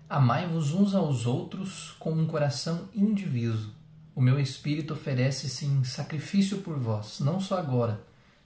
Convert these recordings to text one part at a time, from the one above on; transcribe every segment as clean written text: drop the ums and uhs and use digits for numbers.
Amai-vos uns aos outros com um coração indiviso. O meu espírito oferece-se em sacrifício por vós, não só agora,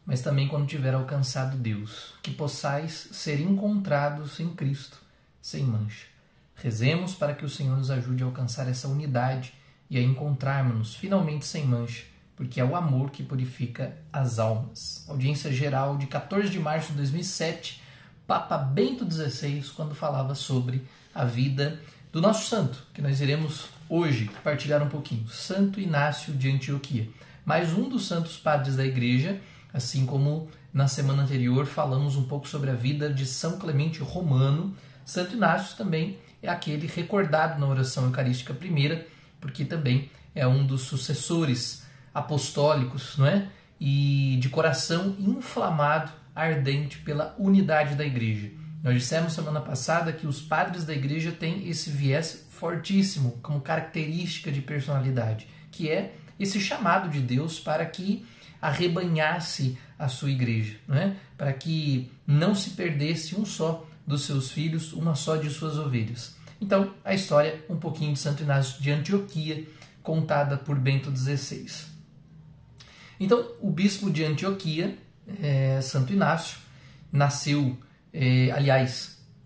mas também quando tiver alcançado Deus, que possais ser encontrados em Cristo, sem mancha. Rezemos para que o Senhor nos ajude a alcançar essa unidade e a encontrarmos-nos finalmente sem mancha, porque é o amor que purifica as almas. Audiência geral de 14 de março de 2007, Papa Bento XVI, quando falava sobre a vida do nosso santo, que nós iremos hoje partilhar um pouquinho, Santo Inácio de Antioquia. Mais um dos santos padres da Igreja, assim como na semana anterior falamos um pouco sobre a vida de São Clemente Romano. Santo Inácio também é aquele recordado na oração eucarística primeira, porque também é um dos sucessores apostólicos, não é? E de coração inflamado, ardente pela unidade da Igreja. Nós dissemos semana passada que os padres da Igreja têm esse viés fortíssimo como característica de personalidade, que é esse chamado de Deus para que arrebanhasse a sua Igreja, não é? Para que não se perdesse um só dos seus filhos, uma só de suas ovelhas. Então, a história um pouquinho de Santo Inácio de Antioquia, contada por Bento XVI. Então, o bispo de Antioquia, Santo Inácio, nasceu,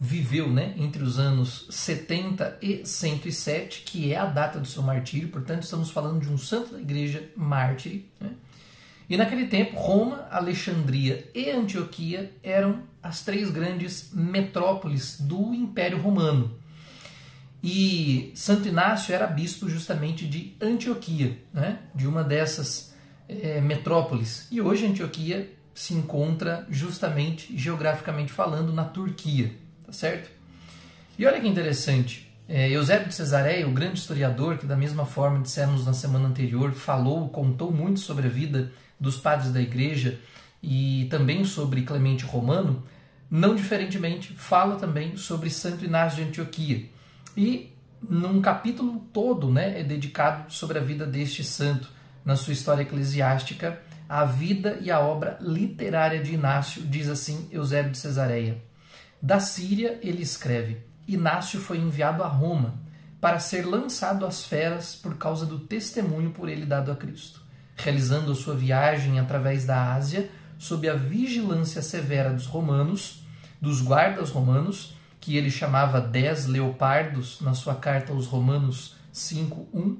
viveu, né, entre os anos 70 e 107, que é a data do seu martírio, portanto estamos falando de um santo da Igreja mártir, né? E naquele tempo, Roma, Alexandria e Antioquia eram as três grandes metrópoles do Império Romano. E Santo Inácio era bispo justamente de Antioquia, né, de uma dessas metrópoles. E hoje Antioquia se encontra justamente, geograficamente falando, na Turquia, tá certo? E olha que interessante, Eusébio de Cesareia, o grande historiador, que da mesma forma dissemos na semana anterior, contou muito sobre a vida dos padres da Igreja e também sobre Clemente Romano, não diferentemente fala também sobre Santo Inácio de Antioquia. E num capítulo todo, né, é dedicado sobre a vida deste santo, na sua história eclesiástica, a vida e a obra literária de Inácio, diz assim Eusébio de Cesareia. Da Síria ele escreve: Inácio foi enviado a Roma para ser lançado às feras por causa do testemunho por ele dado a Cristo. Realizando a sua viagem através da Ásia, sob a vigilância severa dos romanos, dos guardas romanos, que ele chamava 10 leopardos na sua carta aos Romanos 5:1,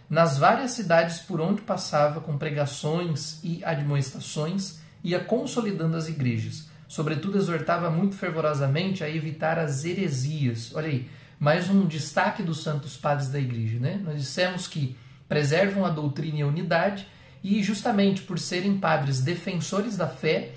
nas várias cidades por onde passava com pregações e admoestações, ia consolidando as igrejas. Sobretudo exortava muito fervorosamente a evitar as heresias. Olha aí, mais um destaque dos santos padres da Igreja, né? Nós dissemos que preservam a doutrina e a unidade, e justamente por serem padres defensores da fé,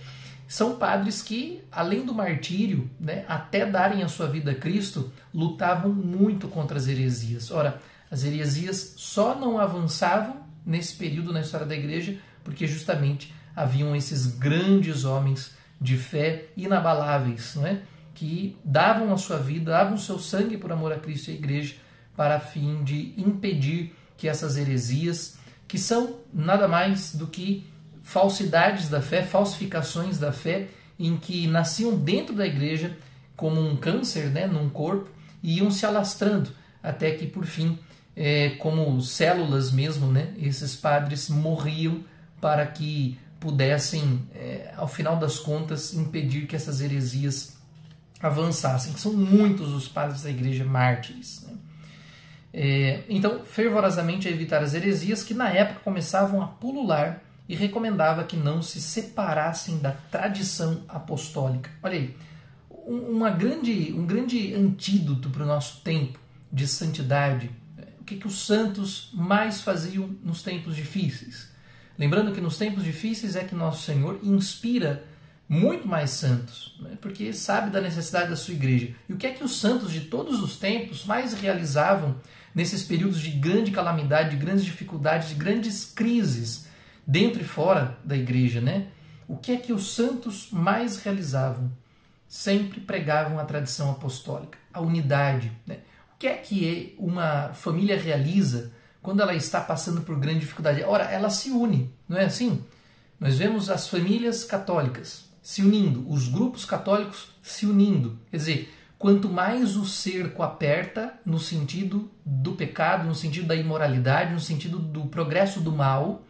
são padres que, além do martírio, né, até darem a sua vida a Cristo, lutavam muito contra as heresias. Ora, as heresias só não avançavam nesse período na história da Igreja porque justamente haviam esses grandes homens de fé inabaláveis, não é? Que davam a sua vida, davam o seu sangue por amor a Cristo e a Igreja para a fim de impedir que essas heresias, que são nada mais do que falsidades da fé, falsificações da fé, em que nasciam dentro da Igreja como um câncer, né, num corpo, e iam se alastrando até que por fim, como células mesmo, né, esses padres morriam para que pudessem, ao final das contas, impedir que essas heresias avançassem. São muitos os padres da Igreja mártires, né? Então, fervorosamente a evitar as heresias que na época começavam a pulular, e recomendava que não se separassem da tradição apostólica. Olha aí, um grande antídoto para o nosso tempo de santidade. O que os santos mais faziam nos tempos difíceis? Lembrando que nos tempos difíceis é que nosso Senhor inspira muito mais santos, né? Porque sabe da necessidade da sua Igreja. E o que é que os santos de todos os tempos mais realizavam nesses períodos de grande calamidade, de grandes dificuldades, de grandes crises, dentro e fora da Igreja, né? O que é que os santos mais realizavam? Sempre pregavam a tradição apostólica, a unidade, né? O que é que uma família realiza quando ela está passando por grande dificuldade? Ora, ela se une, não é assim? Nós vemos as famílias católicas se unindo, os grupos católicos se unindo. Quer dizer, quanto mais o cerco aperta no sentido do pecado, no sentido da imoralidade, no sentido do progresso do mal,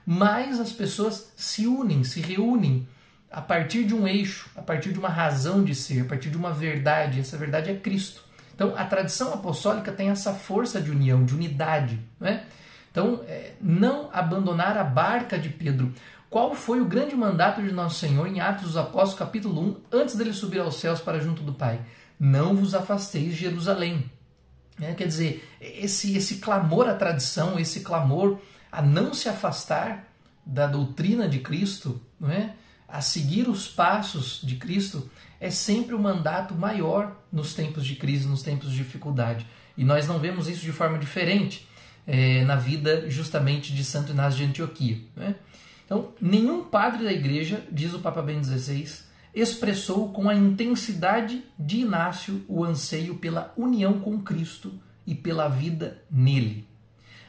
mais as pessoas se unem, se reúnem a partir de um eixo, a partir de uma razão de ser, a partir de uma verdade. Essa verdade é Cristo. Então, a tradição apostólica tem essa força de união, de unidade, não é? Então, não abandonar a barca de Pedro. Qual foi o grande mandato de Nosso Senhor em Atos dos Apóstolos, capítulo 1, antes dele subir aos céus para junto do Pai? Não vos afasteis de Jerusalém. Quer dizer, esse clamor à tradição, esse clamor a não se afastar da doutrina de Cristo, não é? A seguir os passos de Cristo, é sempre o mandato maior nos tempos de crise, nos tempos de dificuldade. E nós não vemos isso de forma diferente na vida justamente de Santo Inácio de Antioquia. Né? Então, nenhum padre da igreja, diz o Papa Bento XVI, expressou com a intensidade de Inácio o anseio pela união com Cristo e pela vida nele.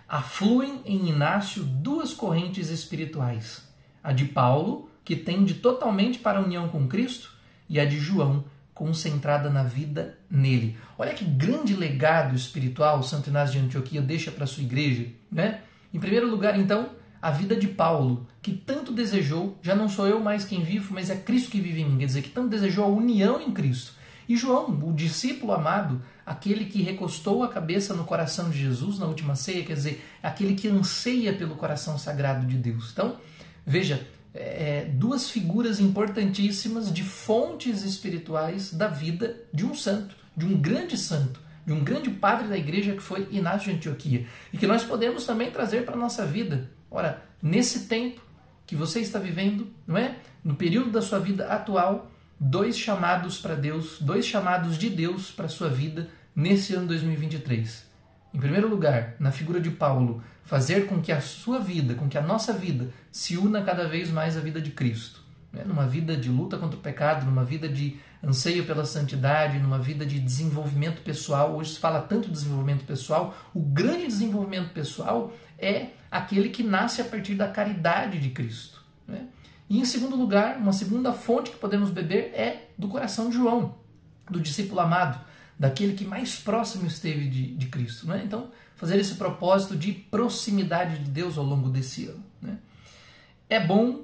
Afluem em Inácio duas correntes espirituais, a de Paulo, que tende totalmente para a união com Cristo, e a de João, concentrada na vida nele. Olha que grande legado espiritual Santo Inácio de Antioquia deixa para a sua igreja. Né? Em primeiro lugar, então, a vida de Paulo, que tanto desejou, já não sou eu mais quem vivo, mas é Cristo que vive em mim, quer dizer, que tanto desejou a união em Cristo. E João, o discípulo amado, aquele que recostou a cabeça no coração de Jesus na última ceia, quer dizer, aquele que anseia pelo coração sagrado de Deus. Então, veja, duas figuras importantíssimas de fontes espirituais da vida de um santo, de um grande padre da igreja que foi Inácio de Antioquia, e que nós podemos também trazer para a nossa vida. Ora, nesse tempo que você está vivendo, não é? No período da sua vida atual, dois chamados para Deus, dois chamados de Deus para a sua vida nesse ano 2023. Em primeiro lugar, na figura de Paulo, fazer com que a sua vida, com que a nossa vida se una cada vez mais à vida de Cristo. Né? Numa vida de luta contra o pecado, numa vida de anseio pela santidade, numa vida de desenvolvimento pessoal. Hoje se fala tanto de desenvolvimento pessoal. O grande desenvolvimento pessoal é aquele que nasce a partir da caridade de Cristo. Né? E em segundo lugar, uma segunda fonte que podemos beber é do coração de João, do discípulo amado, daquele que mais próximo esteve de Cristo. Né? Então, fazer esse propósito de proximidade de Deus ao longo desse ano. Né? É bom,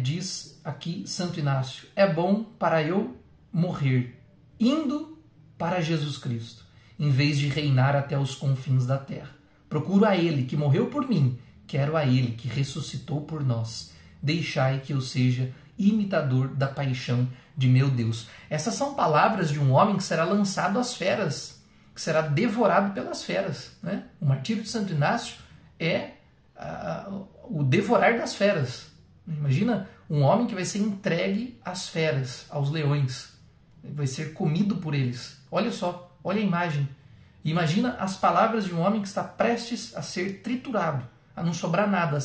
diz aqui Santo Inácio, é bom para eu morrer indo para Jesus Cristo, em vez de reinar até os confins da terra. Procuro a Ele que morreu por mim, quero a Ele que ressuscitou por nós. Deixai que eu seja imitador da paixão de meu Deus. Essas são palavras de um homem que será lançado às feras, que será devorado pelas feras. Né? O martírio de Santo Inácio é o devorar das feras. Imagina um homem que vai ser entregue às feras, aos leões. Vai ser comido por eles. Olha só, olha a imagem. Imagina as palavras de um homem que está prestes a ser triturado, a não sobrar nada,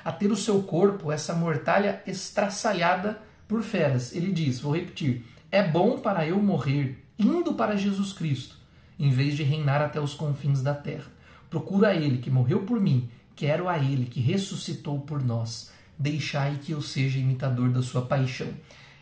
a ter o seu corpo, essa mortalha estraçalhada por feras. Ele diz, vou repetir, é bom para eu morrer indo para Jesus Cristo, em vez de reinar até os confins da terra. Procuro a Ele que morreu por mim, quero a Ele que ressuscitou por nós. Deixai que eu seja imitador da sua paixão.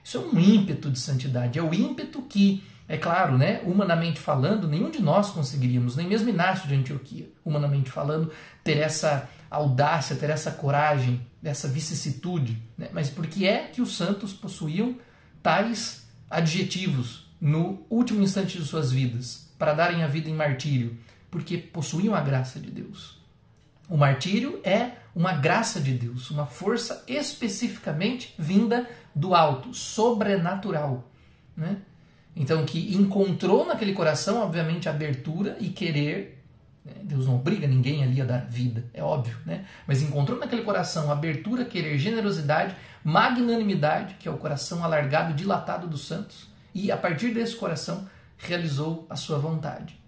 Isso é um ímpeto de santidade, é o ímpeto que, é claro, né, humanamente falando, nenhum de nós conseguiríamos, nem mesmo Inácio de Antioquia, humanamente falando, ter essa audácia, ter essa coragem, essa vicissitude, né? Mas por que é que os santos possuíam tais adjetivos no último instante de suas vidas, para darem a vida em martírio? Porque possuíam a graça de Deus. O martírio é uma graça de Deus, uma força especificamente vinda do alto, sobrenatural, né? Então, que encontrou naquele coração, obviamente, abertura e querer. Deus não obriga ninguém ali a dar vida, é óbvio, né? Mas encontrou naquele coração abertura, querer, generosidade, magnanimidade, que é o coração alargado, dilatado dos santos, e a partir desse coração realizou a sua vontade.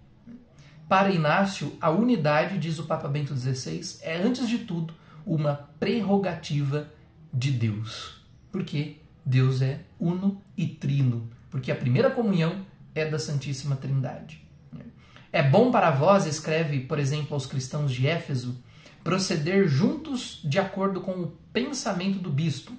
Para Inácio, a unidade, diz o Papa Bento XVI, é antes de tudo uma prerrogativa de Deus. Porque Deus é uno e trino, porque a primeira comunhão é da Santíssima Trindade. É bom para vós, escreve, por exemplo, aos cristãos de Éfeso, proceder juntos de acordo com o pensamento do bispo,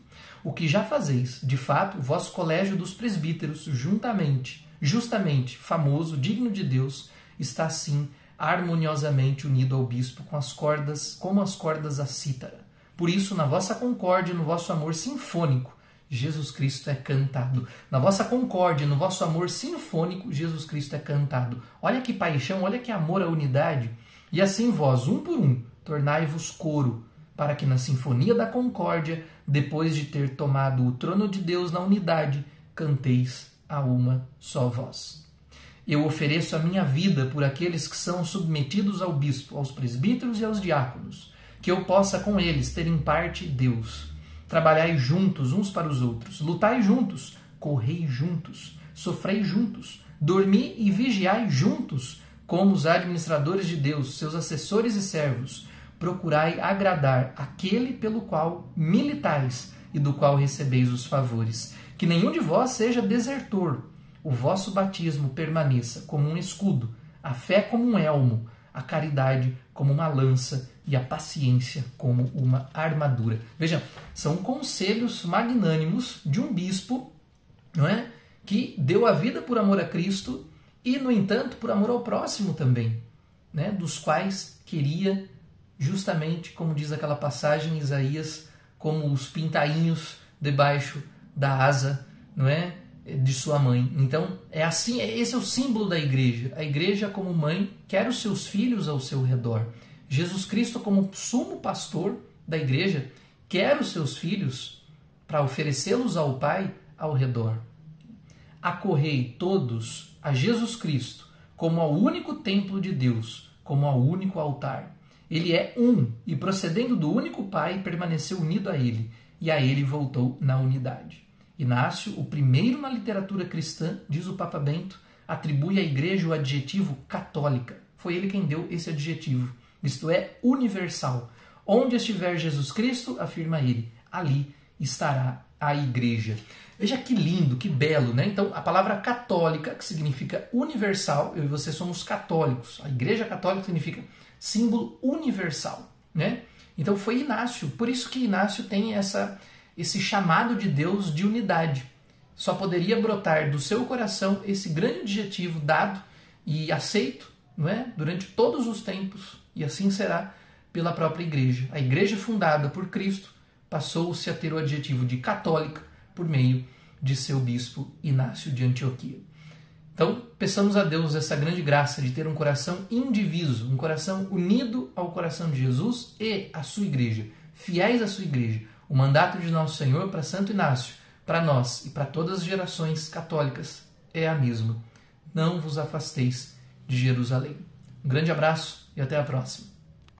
o que já fazeis, de fato, vós colégio dos presbíteros, juntamente, justamente famoso, digno de Deus, está assim harmoniosamente unido ao bispo com as cordas, como as cordas à cítara. Por isso, na vossa concórdia, no vosso amor sinfônico, Jesus Cristo é cantado. Na vossa concórdia, no vosso amor sinfônico, Jesus Cristo é cantado. Olha que paixão, olha que amor à unidade. E assim vós, um por um, tornai-vos coro, para que na sinfonia da concórdia, depois de ter tomado o trono de Deus na unidade, canteis a uma só voz. Eu ofereço a minha vida por aqueles que são submetidos ao bispo, aos presbíteros e aos diáconos, que eu possa com eles ter em parte Deus. Trabalhai juntos uns para os outros, lutai juntos, correi juntos, sofrei juntos, dormi e vigiai juntos, como os administradores de Deus, seus assessores e servos. Procurai agradar aquele pelo qual militais e do qual recebeis os favores. Que nenhum de vós seja desertor. O vosso batismo permaneça como um escudo, a fé como um elmo, a caridade como uma lança e a paciência como uma armadura. Vejam, são conselhos magnânimos de um bispo, não é? Que deu a vida por amor a Cristo e, no entanto, por amor ao próximo também, né? Dos quais queria, justamente, como diz aquela passagem em Isaías, como os pintainhos debaixo da asa, não é? De sua mãe. Então, é assim, esse é o símbolo da igreja. A igreja, como mãe, quer os seus filhos ao seu redor. Jesus Cristo, como sumo pastor da igreja, quer os seus filhos para oferecê-los ao Pai ao redor. Acorrei todos a Jesus Cristo como ao único templo de Deus, como ao único altar. Ele é um, e procedendo do único Pai, permaneceu unido a ele, e a ele voltou na unidade. Inácio, o primeiro na literatura cristã, diz o Papa Bento, atribui à igreja o adjetivo católica. Foi ele quem deu esse adjetivo. Isto é, universal. Onde estiver Jesus Cristo, afirma ele, ali estará a igreja. Veja que lindo, que belo, né? Então, a palavra católica, que significa universal, eu e você somos católicos. A igreja católica significa símbolo universal, né? Então, foi Inácio. Por isso que Inácio tem esse chamado de Deus de unidade. Só poderia brotar do seu coração esse grande adjetivo dado e aceito, não é? Durante todos os tempos, e assim será pela própria igreja. A igreja fundada por Cristo passou-se a ter o adjetivo de católica por meio de seu bispo Inácio de Antioquia. Então, peçamos a Deus essa grande graça de ter um coração indiviso, um coração unido ao coração de Jesus e à sua igreja, fiéis à sua igreja. O mandato de nosso Senhor para Santo Inácio, para nós e para todas as gerações católicas é a mesma. Não vos afasteis de Jerusalém. Um grande abraço e até a próxima.